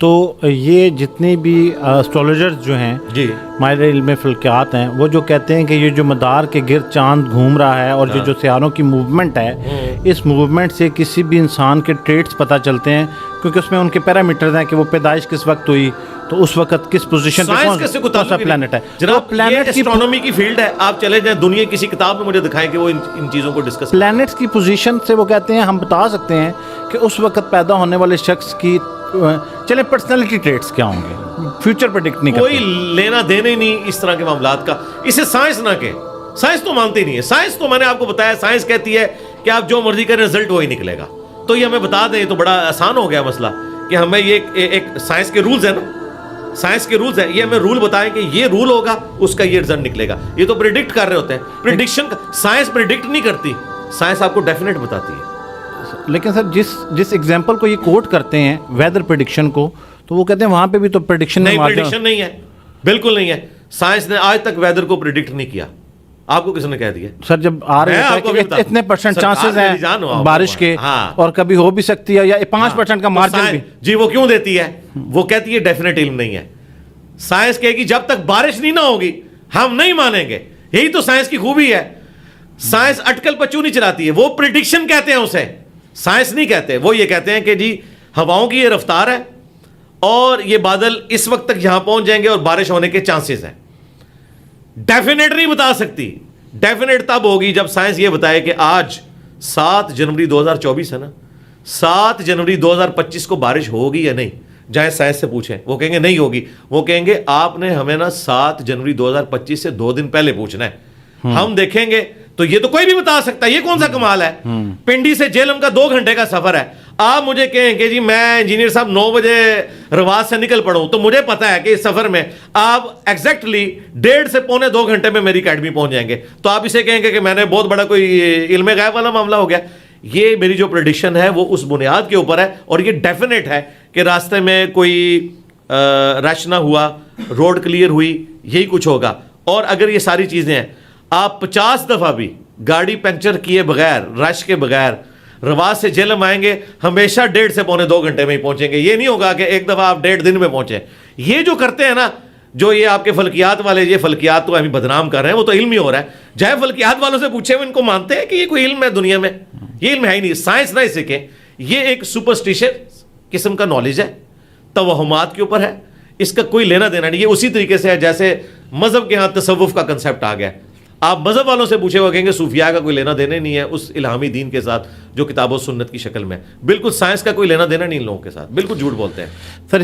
تو یہ جتنے بھی اسٹرالوجرز جو ہیں جی ماہر علم فلکیات ہیں وہ جو کہتے ہیں کہ یہ جو مدار کے گرد چاند گھوم رہا ہے اور یہ جو سیاروں کی موومنٹ ہے اس موومنٹ سے کسی بھی انسان کے ٹریٹس پتہ چلتے ہیں، کیونکہ اس میں ان کے پیرامیٹرز ہیں کہ وہ پیدائش کس وقت ہوئی، تو اس وقت کس پوزیشن پہ کون سا پلانٹ ہے. جناب پلانٹ کی اسٹرانومی کی فیلڈ ہے، آپ چلے جائیں دنیا کسی کتاب میں مجھے دکھائیں کہ وہ ان چیزوں کو ڈسکس. پلانٹس کی پوزیشن سے وہ کہتے ہیں ہم بتا سکتے ہیں کہ اس وقت پیدا ہونے والے شخص کی چلے پرسنالٹی ٹریٹس کیا ہوں گے، فیوچر پریڈکٹ نہیں کرتے. کوئی لینا دینا ہی نہیں اس طرح کے معاملات کا. اسے سائنس نہ کہ سائنس تو مانتی نہیں ہے. سائنس تو میں نے آپ کو بتایا، سائنس کہتی ہے کہ آپ جو مرضی کریں رزلٹ وہی نکلے گا. تو یہ ہمیں بتا دیں تو بڑا آسان ہو گیا مسئلہ کہ ہمیں یہ ایک سائنس کے رولز ہیں نا، سائنس کے رولز ہیں، یہ ہمیں رول بتائیں کہ یہ رول ہوگا اس کا یہ رزلٹ نکلے گا. یہ تو پریڈکٹ کر رہے ہوتے ہیں. پریڈکشن سائنس پریڈکٹ نہیں کرتی، سائنس آپ کو ڈیفینیٹ بتاتی ہے. لیکن سر جس ایگزامپل کو یہ کوٹ کرتے ہیں ویدر پریڈکشن کو، تو وہ کہتے ہیں وہاں پہ بھی تو پریڈکشن نہیں، پریڈکشن نہیں ہے، بالکل نہیں ہے. سائنس نے آج تک ویدر کو پریڈکٹ نہیں کیا. آپ کو کس نے کہہ دیا؟ سر جب آ رہے ہیں اتنے پرسنٹ چانسز ہیں بارش کے اور کبھی ہو بھی سکتی ہے، یا 5% کا مارجن بھی. جی وہ کیوں دیتی ہے؟ وہ کہتی ہے ڈیفینیٹ علم نہیں ہے. سائنس کہے گی جب تک بارش نہیں نہ ہوگی ہم نہیں مانیں گے. یہی تو سائنس کی خوبی ہے. سائنس اٹکل پچو نہیں چلاتی ہے، وہ پریڈکشن کہتے ہیں اسے، سائنس نہیں کہتے. وہ یہ کہتے ہیں کہ جی ہواؤں کی یہ رفتار ہے اور یہ بادل اس وقت تک یہاں پہنچ جائیں گے اور بارش ہونے کے چانسز ہیں. ڈیفینیٹ نہیں بتا سکتی. ڈیفینیٹ تب ہوگی جب سائنس یہ بتائے کہ آج 7 جنوری 2024 ہے نا، 7 جنوری 2025 کو بارش ہوگی یا نہیں. جائیں سائنس سے پوچھیں، وہ کہیں گے نہیں ہوگی. وہ کہیں گے آپ نے ہمیں نا 7 جنوری 2025 سے 2 دن پہلے پوچھنا ہے، ہم دیکھیں گے. تو یہ تو کوئی بھی بتا سکتا ہے. یہ کون سا کمال ہے؟ پنڈی سے جیلم کا 2 گھنٹے کا سفر ہے. آپ مجھے کہیں کہ جی میں انجینئر صاحب 9 بجے رواس سے نکل پڑوں، تو مجھے پتا ہے کہ اس سفر میں آپ ایگزیکٹلی 1.5 سے 1.25 گھنٹے میں میری اکیڈمی پہنچ جائیں گے. تو آپ اسے کہیں گے کہ میں نے بہت بڑا کوئی علم غیب والا معاملہ ہو گیا. یہ میری جو پریڈکشن ہے وہ اس بنیاد کے اوپر ہے، اور یہ ڈیفینیٹ ہے کہ راستے میں کوئی رش نہ ہوا، روڈ کلیئر ہوئی، یہی کچھ ہوگا. اور اگر یہ ساری چیزیں ہیں، آپ 50 دفعہ بھی گاڑی پنکچر کیے بغیر، رش کے بغیر رواس سے جیلم آئیں گے، ہمیشہ 1.5 سے 1.25 گھنٹے میں ہی پہنچیں گے. یہ نہیں ہوگا کہ ایک دفعہ آپ 1.5 دن میں پہنچیں. یہ جو کرتے ہیں نا، جو یہ آپ کے فلکیات والے، یہ فلکیات تو ہمیں بدنام کر رہے ہیں، وہ تو علم ہی ہو رہا ہے. جائے فلکیات والوں سے پوچھے، وہ ان کو مانتے ہیں کہ یہ کوئی علم ہے دنیا میں؟ یہ علم ہے ہی نہیں. سائنس نہ اسے کہ یہ ایک سپرسٹیشن قسم کا نالج ہے، توہمات کے اوپر ہے. اس کا کوئی لینا دینا نہیں. یہ اسی طریقے سے ہے جیسے مذہب کے ہاں تصوف کا کنسیپٹ آ گیا. آپ مذہب والوں سے پوچھے، وہ کہیں گے صوفیاء کا کوئی لینا دینا نہیں ہے اس الہامی دین کے ساتھ جو کتاب و سنت کی شکل میں. بالکل سائنس کا کوئی لینا دینا نہیں ان لوگوں کے ساتھ. بالکل جھوٹ بولتے ہیں سر.